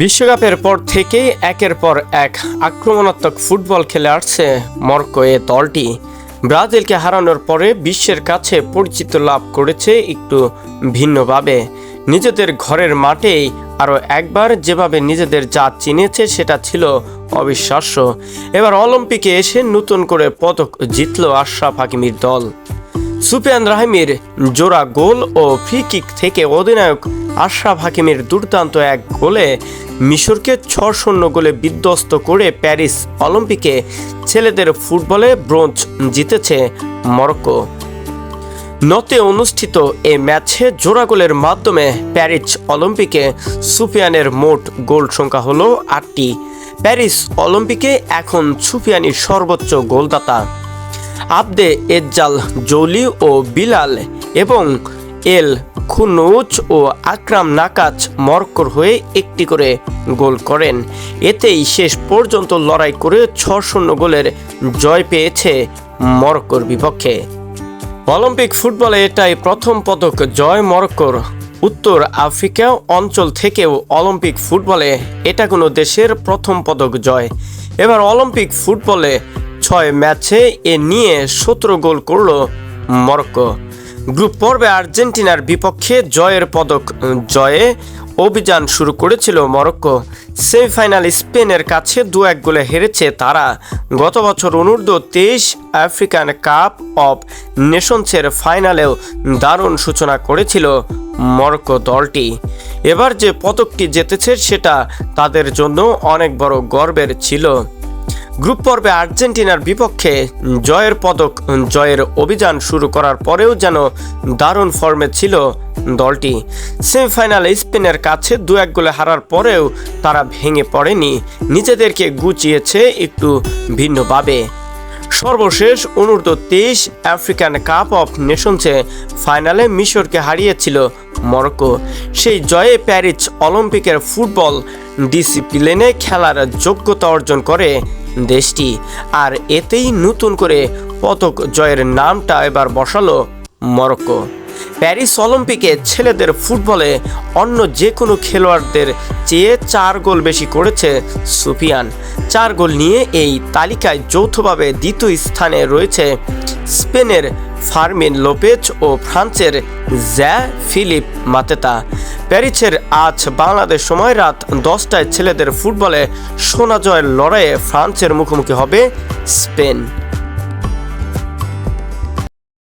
বিশ্বকাপের পর থেকেই একের পর এক আক্রমণাত্মক ফুটবল খেলে আসছে মরক্কো এ দলটি। ব্রাজিলকে হারানোর পরে বিশ্বের কাছে পরিচিত লাভ করেছে একটু ভিন্নভাবে। নিজেদের ঘরের মাঠেই আরও একবার যেভাবে নিজেদের জাত চিনেছে সেটা ছিল অবিশ্বাস্য। এবার অলিম্পিকে এসে নতুন করে পদক জিতল আশরাফ হাকিমির দল। সুফিয়ান রাহিমির জোড়া গোল ও ফ্রি কিক থেকে অধিনায়ক আশরাফ হাকিমের দুর্দান্ত এক গোলে মিশরকে ৬-০ গোলে বিধ্বস্ত করে প্যারিস অলিম্পিকে ছেলেদের ফুটবলে ব্রোঞ্জ জিতেছে মরক্কো। নতে অনুষ্ঠিত এ ম্যাচে জোড়া গোলের মাধ্যমে প্যারিস অলিম্পিকে সুফিয়ানের মোট গোল সংখ্যা হলো ৮টি। প্যারিস অলিম্পিকে এখন সুফিয়ানি সর্বোচ্চ গোলদাতা। আবদে এজ্জাল জৌলি ও বিলাল এবং এল খুনুচ ও আকরাম নাকাচ মরক্কোর হয়ে একটি করে গোল করেন। এতেই শেষ পর্যন্ত লড়াই করে ৬-০ গোলের জয় পেয়েছে মরক্কোর বিপক্ষে। অলিম্পিক ফুটবলে এটাই প্রথম পদক জয় মরক্কোর। উত্তর আফ্রিকা অঞ্চল থেকেও অলিম্পিক ফুটবলে এটা কোনো দেশের প্রথম পদক জয়। এবার অলিম্পিক ফুটবলে ৬ ম্যাচে এ নিয়ে ১৭ গোল করল মরক্কো। গ্রুপ পর্বে আর্জেন্টিনার বিপক্ষে জয়ের পদক জয়ে অভিযান শুরু করেছিল মরক্কো। সেমিফাইনাল স্পেনের কাছে ২-১ গোলে হেরেছে তারা। গত বছর অনূর্ধ্ব-২৩ আফ্রিকান কাপ অফ নেশনসের ফাইনালেও দারুণ সূচনা করেছিল মরক্কো দলটি। এবার যে পদকটি জিতেছে সেটা তাদের জন্য অনেক বড় গর্বের ছিল। গ্রুপ পর্বে আর্জেন্টিনার বিপক্ষে জয়ের পদক জয়ের অভিযান শুরু করার পরেও যেন দারুণ ফর্মে ছিল দলটি। সেমিফাইনালে স্পেনের কাছে ২-১ গোলে হারার পরেও তারা ভেঙে পড়েনি, নিজেদেরকে গুছিয়েছে একটু ভিন্নভাবে। সর্বশেষ অনূর্ধ্ব-২৩ আফ্রিকান কাপ অফ নেশনসে ফাইনালে মিশরকে হারিয়েছিল মরক্কো। সেই জয়ে প্যারিস অলিম্পিকের ফুটবল ডিসিপ্লিনে খেলার যোগ্যতা অর্জন করে দেশটি। আর এতেই নতুন করে পদক জয়ের নামটা এবার বসালো মরক্কো। প্যারিস অলিম্পিকে ছেলেদের ফুটবলে অন্য যে কোনো খেলোয়াড়দের চেয়ে ৪ গোল বেশি করেছে সুফিয়ান। ৪ গোল নিয়ে এই তালিকায় যৌথভাবে দ্বিতীয় স্থানে রয়েছে স্পেনের ফার্মিন লোপেজ ও ফ্রান্সের জ্যা ফিলিপ মাতেতা। প্যারিসের আজ বাংলাদেশ সময় রাত 10টায় ছেলেদের ফুটবলে সোনা জয়ের লড়াইয়ে ফ্রান্সের মুখোমুখি হবে স্পেন।